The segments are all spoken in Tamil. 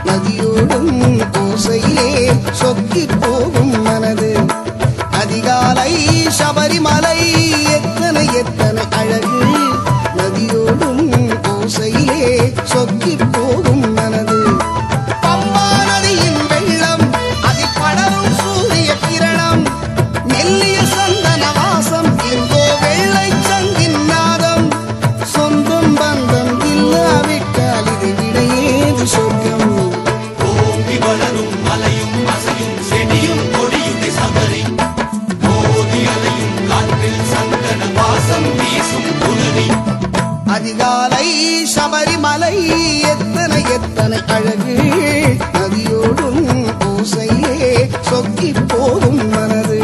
நதியோடும் ஓசையிலே சொக்கி போகும் மனது. அதிகாலை சபரிமலை எத்தனை எத்தனை அழகு, நதியோடும் ஓசையிலே சொக்கி போகும் மனது. பம்பா நதியின் வெள்ளம் அதில் படரும் சூரிய கிரணம், மெல்லிய சந்தன வாசம் எங்கோ வெள்ளை சங்கின் நாதம். சொந்தம் பந்தம் இல்லாவிட்டால் இதை விட ஏது சொர்க்கம். ஓங்கி வளரும் மலையும் அசையும் செடியும் கொடியுதை சபரி, மோதி அலையும் காற்றில் சந்தன வாசம் வீசும் புலரி. அதிகாலை சபரிமலை எத்தனை எத்தனை அழகு, நதியோடும் ஓசையிலே சொக்கி போகும் மனது.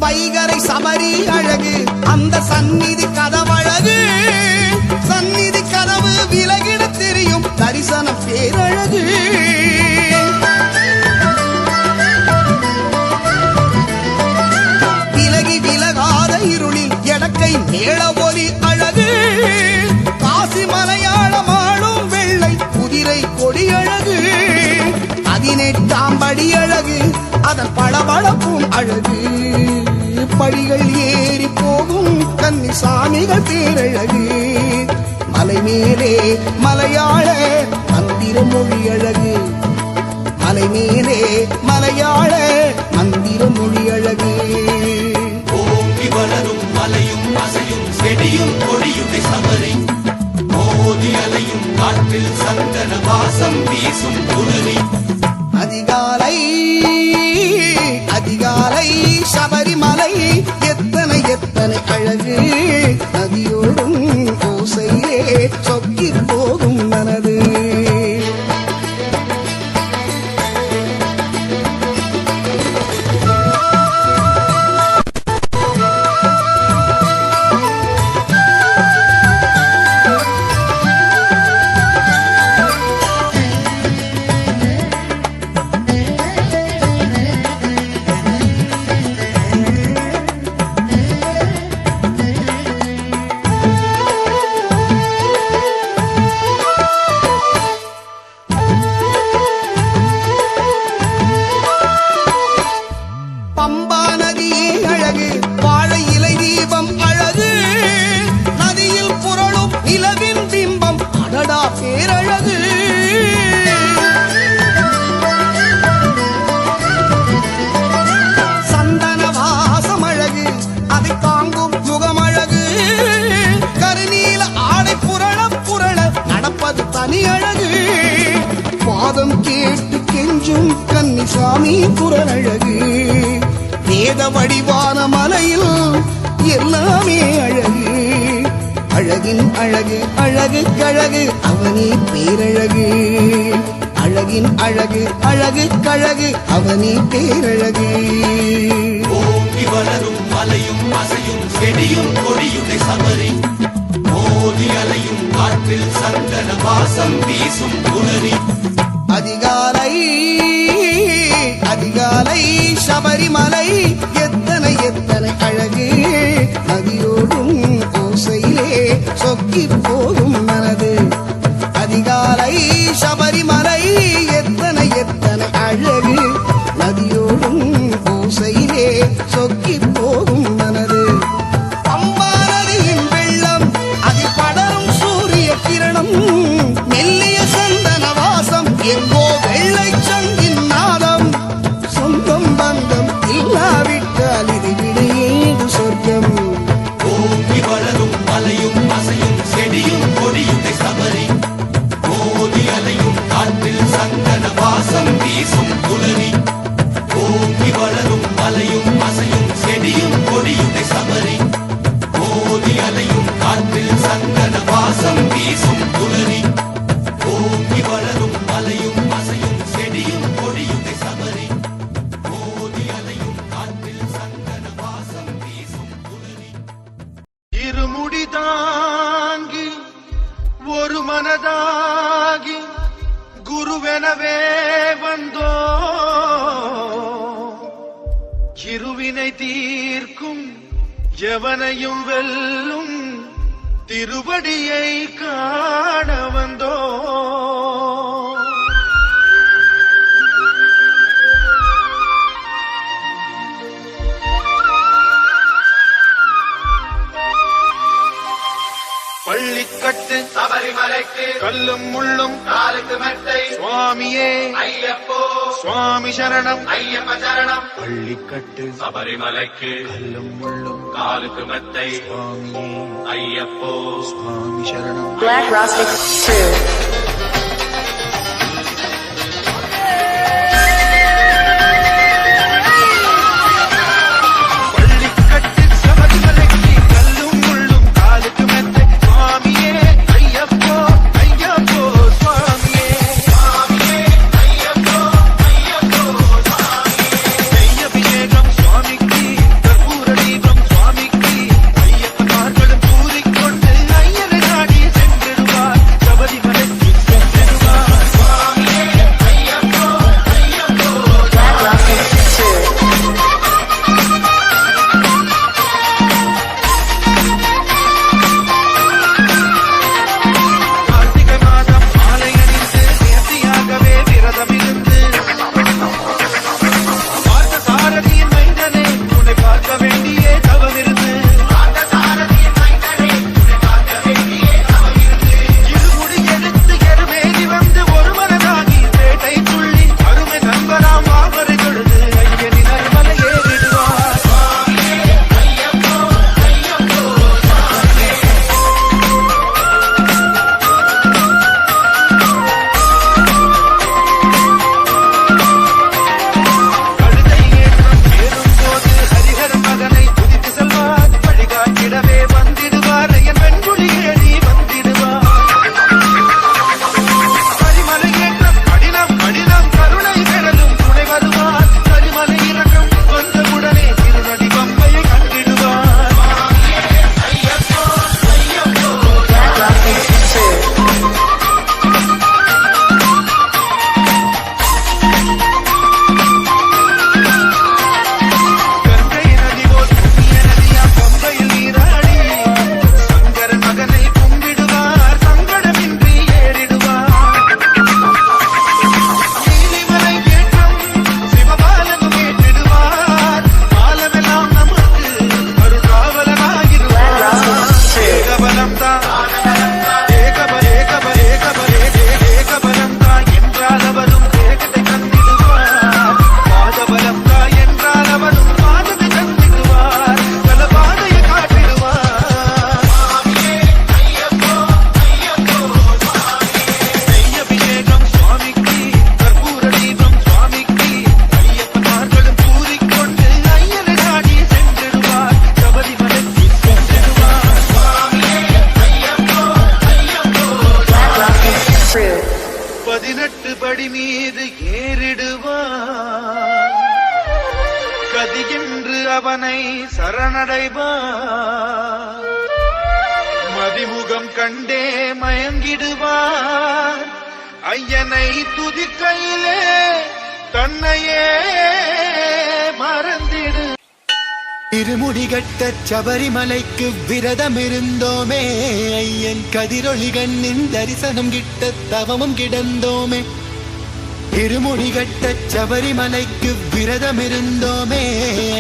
வைகரை சபரி அழகு, அந்த சந்நிதி கதவழகு. சந்நிதி கதவு விலகிட தெரியும் தரிசனம் பேரழகு. விலகி விலகாத இருளில் எடக்கை மேள ஒலி அழகு. காசி மலையாளமாளும் வெள்ளை குதிரை கொடி அழகு. 18ஆம் படி அழகு, அதன் பளபளப்பும் அழகு. படிகள் ஏறி போகும் கன்னிசாமிகள் பேரழகு. மலை மேலே மலையாள மந்திர மொழி அழகு. மலை மேலே மலையாள மந்திர மொழி அழகு. ஓங்கி வளரும் மலையும் அசையும் செடியும் கொடியுதை சபரி, மோதி அலையும் காற்றில் சந்தன வாசம் வீசும் புலரி. அதிகாலை அதிகாலை சபரிமலை எத்தனை எத்தனை அழகு, நதியோடும் ஓசையிலே சொக்கி போகும் மனது. பம்பா நதியே அழகு, வாழை இலை தீபம் அழகு. நதியில் புரளும் நிலவின் பிம்பம் அடடா பேரழகு. சந்தன வாசம் அழகு, அதை தாங்கும் முகம் அழகு. கருநீல ஆடை புரள புரள நடப்பது தனி அழகு. பாதம் கேட்டு கெஞ்சும் கன்னிசாமி குரலழகு. வேத வடிவான மலையில் எல்லாமே அழகு. அழகின் அழகு அழகு கழகு அவனே பேரழகு. அழகின் அழகு அழகு கழகு அவனே பேரழகு. ஓங்கி வளரும் மலையும் அசையும் செடியும் கொடியுதை சபரி, மோதி அலையும் காற்றில் சந்தன வாசம் வீசும் புலரி. அதிகாலை அதிகாலை சபரிமலை எத்தனை எத்தனை அழகு, நதியோடும் ஓசையிலே சொக்கி போகும் மனது. அதிகாலை சபரிமலை எத்தனை எத்தனை அழகு, நதியோடும் ஓசையிலே சொக்கி போகும் மனது. பம்பா நதியின் வெள்ளம் அதில் படரும் சூரிய கிரணம், மெல்லிய சந்தன வாசம் எங்கோ வெள்ளை சங்கின் நாதம். சொந்தம் பந்தம் இல்லாவிட்டால் இதை விட ஏது சொர்க்கம். ஓங்கி வளரும் மலையும் அசையும் செடியும் குருவனதாகி குருவெனவே வந்தோ இருவினை தீர்க்கும் எவனையும் வெல்லும் திருவடியை காண வந்தோ பள்ளிக்கட்டு சபரிமலைக்கு கல்லும் முள்ளும் காலுக்கு மெத்தை சுவாமியே ஐயப்போ சுவாமி சரணம் ஐயப்ப சரணம் பள்ளிக்கட்டு சபரிமலைக்கு கல்லும் முள்ளும் காலுக்கு மெத்தை சுவாமியே ஐயப்போ சுவாமி சரணம் Black Rustic 2. படி மீது ஏறிடுவார் கதிகின்று அவனை சரணடைவார் மதிமுகம் கண்டே மயங்கிடுவார் ஐயனை துதிக்கையிலே தன்னையே மறந்திடு திருமுடிகட்ட சபரிமலைக்கு விரதம் இருந்தோமே ஐயன் கதிரொளி கண்ணின் தரிசனம் கிட்ட தவமும் கிடந்தோமே திருமுடிகட்ட சபரிமலைக்கு விரதம் இருந்தோமே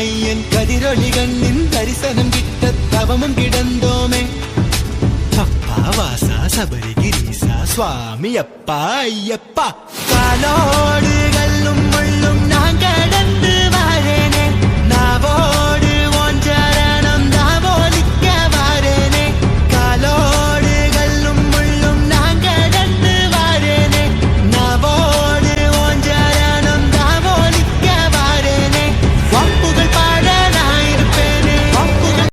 ஐயன் கதிரொளி கண்ணின் தரிசனம் கிட்ட தவமும் கிடந்தோமே அப்பா வாசா சபரிகிரீசா சுவாமி அப்பா ஐயப்பா காலோ